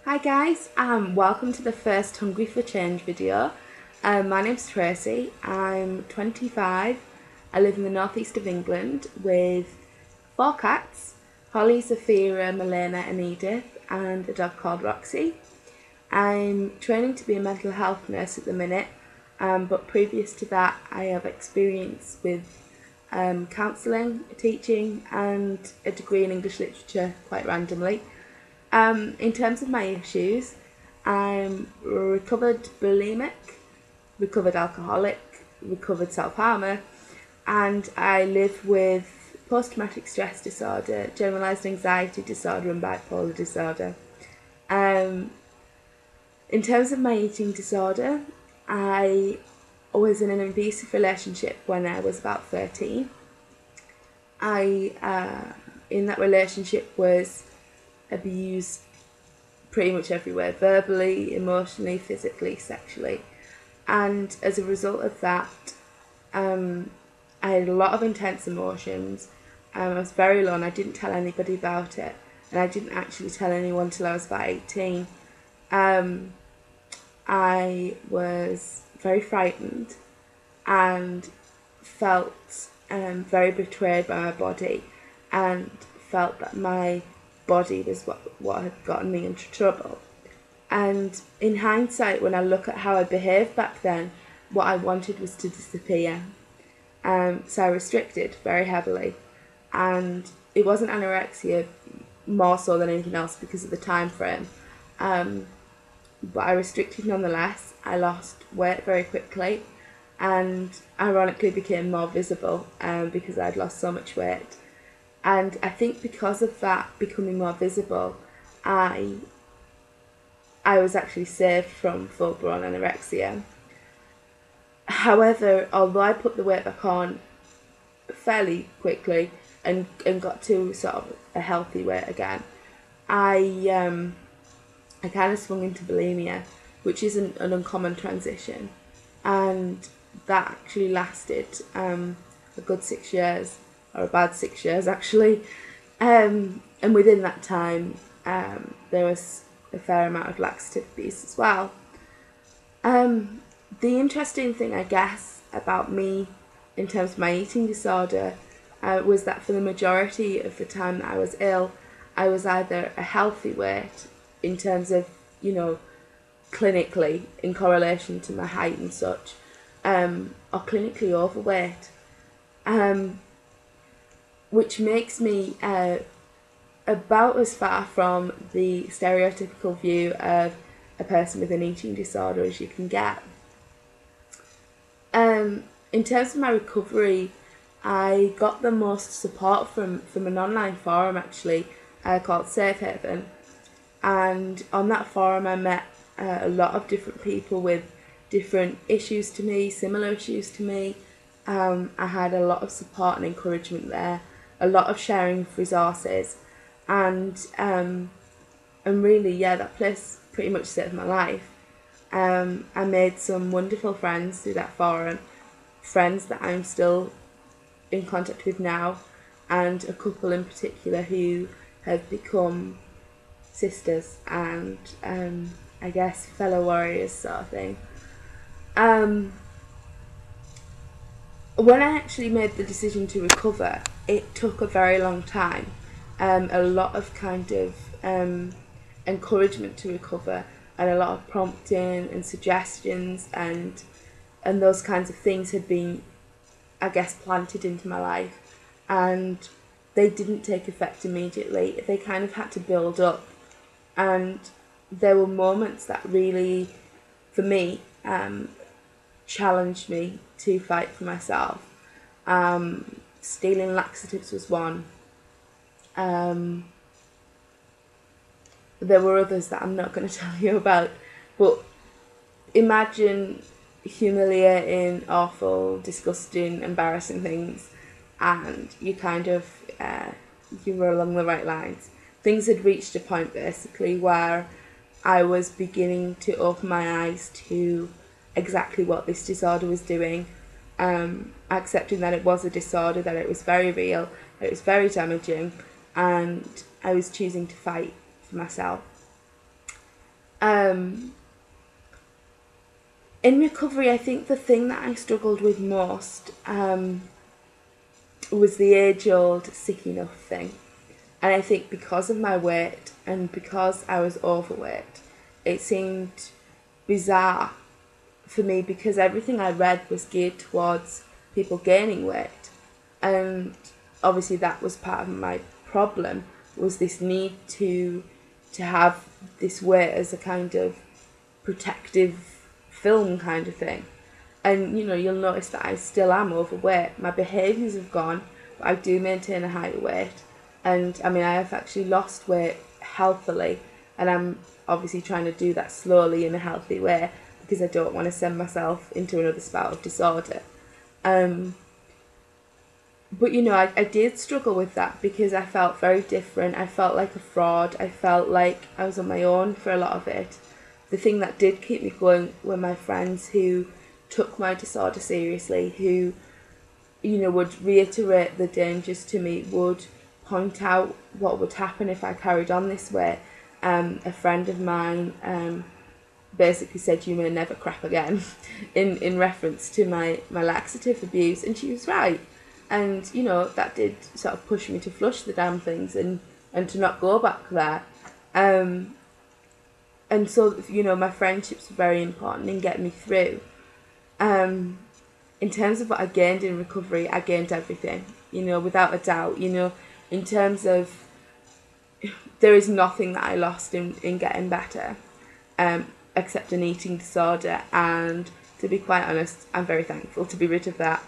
Hi guys, welcome to the first Hungry for Change video. My name's Tracey, I'm 25, I live in the northeast of England with 4 cats, Holly, Zafira, Milena and Edith, and a dog called Roxy. I'm training to be a mental health nurse at the minute, but previous to that I have experience with counselling, teaching and a degree in English literature quite randomly. In terms of my issues, I'm recovered bulimic, recovered alcoholic, recovered self-harmer, and I live with post-traumatic stress disorder, generalised anxiety disorder and bipolar disorder. In terms of my eating disorder, I was in an abusive relationship when I was about 13. In that relationship was abused pretty much everywhere, verbally, emotionally, physically, sexually. And as a result of that, I had a lot of intense emotions. I was very alone. I didn't tell anybody about it. And I didn't actually tell anyone till I was about 18. I was very frightened and felt very betrayed by my body and felt that my body was what had gotten me into trouble. And in hindsight, when I look at how I behaved back then, what I wanted was to disappear. So I restricted very heavily, and it wasn't anorexia more so than anything else because of the time frame. But I restricted nonetheless. I lost weight very quickly and ironically became more visible because I'd lost so much weight. And I think because of that becoming more visible, I was actually saved from full-blown anorexia. However, although I put the weight back on fairly quickly and got to sort of a healthy weight again, I kind of swung into bulimia, which isn't an uncommon transition, and that actually lasted a good 6 years. Or a bad 6 years actually, and within that time there was a fair amount of laxative abuse as well. The interesting thing I guess about me in terms of my eating disorder was that for the majority of the time that I was ill, I was either a healthy weight in terms of, clinically in correlation to my height and such, or clinically overweight. Which makes me about as far from the stereotypical view of a person with an eating disorder as you can get. In terms of my recovery, I got the most support from an online forum actually called Safe Haven, and on that forum I met a lot of different people with different issues to me, similar issues to me. I had a lot of support and encouragement there, a lot of sharing of resources, and really, yeah, that place pretty much saved my life. I made some wonderful friends through that forum, friends that I'm still in contact with now, and a couple in particular who have become sisters and I guess fellow warriors sort of thing. When I actually made the decision to recover, it took a very long time. A lot of kind of encouragement to recover, and a lot of prompting and suggestions and those kinds of things had been, I guess, planted into my life, and they didn't take effect immediately. They kind of had to build up, and there were moments that really, for me, challenged me to fight for myself. Stealing laxatives was one. There were others that I'm not going to tell you about, but imagine humiliating, awful, disgusting, embarrassing things, and you kind of you were along the right lines. Things had reached a point basically where I was beginning to open my eyes to exactly what this disorder was doing, accepting that it was a disorder, that it was very real, that it was very damaging, and I was choosing to fight for myself. In recovery, I think the thing that I struggled with most was the age-old sick enough thing. And I think because of my weight and because I was overweight, it seemed bizarre for me because everything I read was geared towards people gaining weight. And obviously that was part of my problem, was this need to have this weight as a kind of protective film kind of thing. And you'll notice that I still am overweight. My behaviours have gone, but I do maintain a higher weight. And I mean, I have actually lost weight healthily, and I'm obviously trying to do that slowly in a healthy way because I don't want to send myself into another spout of disorder. But I did struggle with that because I felt very different. I felt like a fraud. I felt like I was on my own for a lot of it. The thing that did keep me going were my friends who took my disorder seriously, who, would reiterate the dangers to me, would point out what would happen if I carried on this way. A friend of mine basically said, "You may never crap again," in reference to my laxative abuse, and she was right. And that did sort of push me to flush the damn things and to not go back there. And so my friendships were very important in getting me through. In terms of what I gained in recovery, I gained everything, without a doubt. In terms of, there is nothing that I lost in getting better, except an eating disorder, and to be quite honest, I'm very thankful to be rid of that.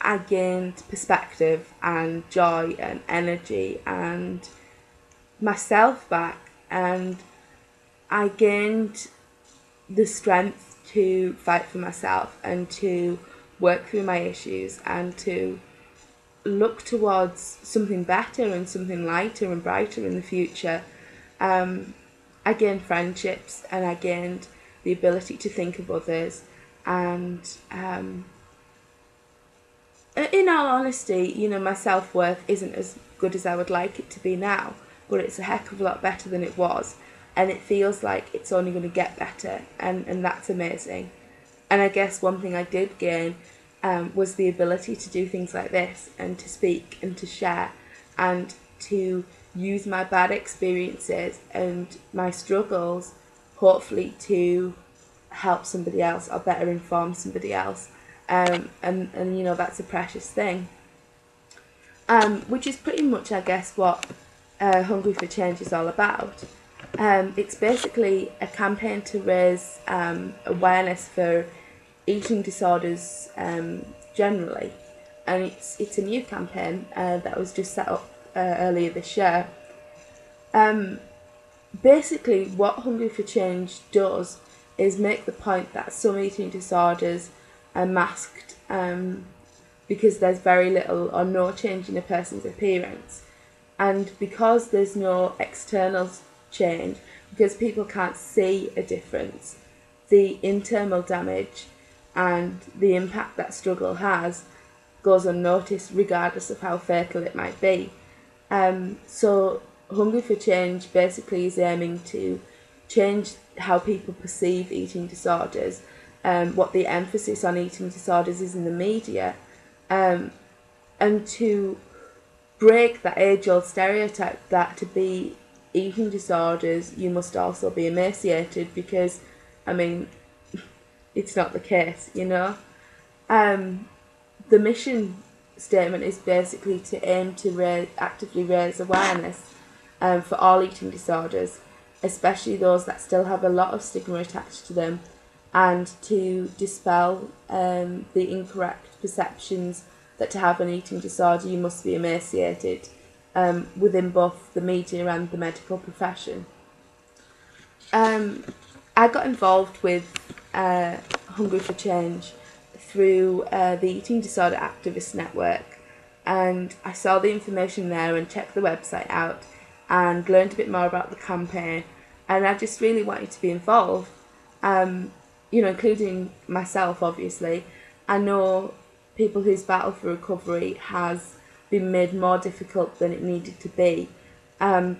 I gained perspective and joy and energy and myself back, and I gained the strength to fight for myself and to work through my issues and to look towards something better and something lighter and brighter in the future. I gained friendships, and I gained the ability to think of others, and in all honesty, my self-worth isn't as good as I would like it to be now, but it's a heck of a lot better than it was, and it feels like it's only going to get better, and that's amazing. And I guess one thing I did gain was the ability to do things like this, and to speak and to share, and to use my bad experiences and my struggles, hopefully to help somebody else or better inform somebody else. And that's a precious thing. Which is pretty much, I guess, what Hungry for Change is all about. It's basically a campaign to raise awareness for eating disorders generally, and it's a new campaign that was just set up earlier this year. Basically, what Hungry for Change does is make the point that some eating disorders are masked because there's very little or no change in a person's appearance, and because there's no external change, because people can't see a difference, the internal damage and the impact that struggle has goes unnoticed, regardless of how fatal it might be. So Hungry for Change basically is aiming to change how people perceive eating disorders, what the emphasis on eating disorders is in the media, and to break that age-old stereotype that to be eating disorders you must also be emaciated, because I mean it's not the case. The mission statement is basically to aim to actively raise awareness for all eating disorders, especially those that still have a lot of stigma attached to them, and to dispel the incorrect perceptions that to have an eating disorder you must be emaciated within both the media and the medical profession. I got involved with Hungry for Change through the Eating Disorder Activist Network, and I saw the information there and checked the website out and learned a bit more about the campaign, and I just really wanted to be involved, including myself obviously. I know people whose battle for recovery has been made more difficult than it needed to be,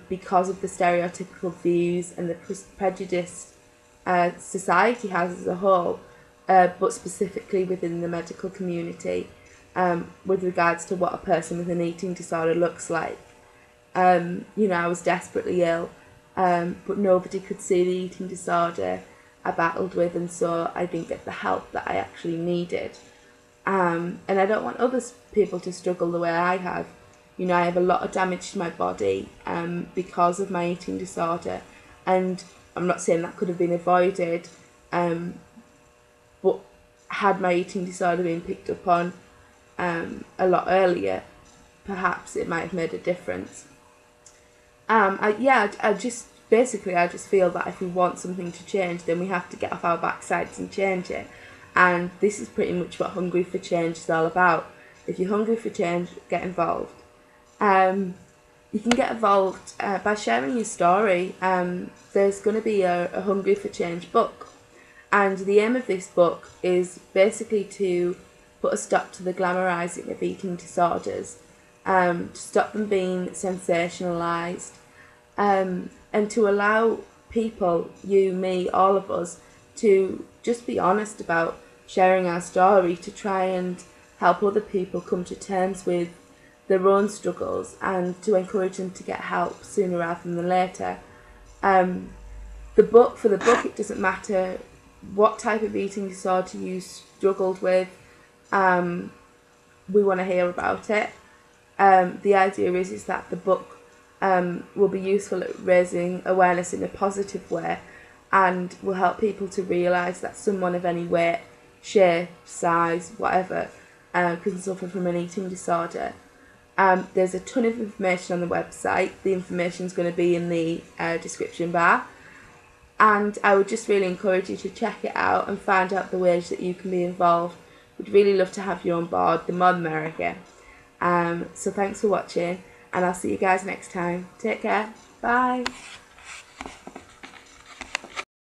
because of the stereotypical views and the prejudice society has as a whole, but specifically within the medical community, with regards to what a person with an eating disorder looks like. I was desperately ill, but nobody could see the eating disorder I battled with, and so I didn't get the help that I actually needed. And I don't want other people to struggle the way I have. I have a lot of damage to my body because of my eating disorder, and I'm not saying that could have been avoided, but had my eating disorder been picked up on a lot earlier, perhaps it might have made a difference. I just feel that if we want something to change, then we have to get off our backsides and change it. And this is pretty much what Hungry for Change is all about. If you're hungry for change, get involved. You can get involved by sharing your story. There's going to be a Hungry for Change book. And the aim of this book is basically to put a stop to the glamorising of eating disorders, to stop them being sensationalised, and to allow people, you, me, all of us, to just be honest about sharing our story, to try and help other people come to terms with their own struggles and to encourage them to get help sooner rather than later. For the book, it doesn't matter what type of eating disorder you struggled with. We want to hear about it. The idea is that the book will be useful at raising awareness in a positive way, and will help people to realise that someone of any weight, shape, size, whatever, can suffer from an eating disorder. There's a ton of information on the website. The information is going to be in the description bar. And I would just really encourage you to check it out and find out the ways that you can be involved. We'd really love to have you on board. The more the merrier. So thanks for watching, and I'll see you guys next time. Take care. Bye.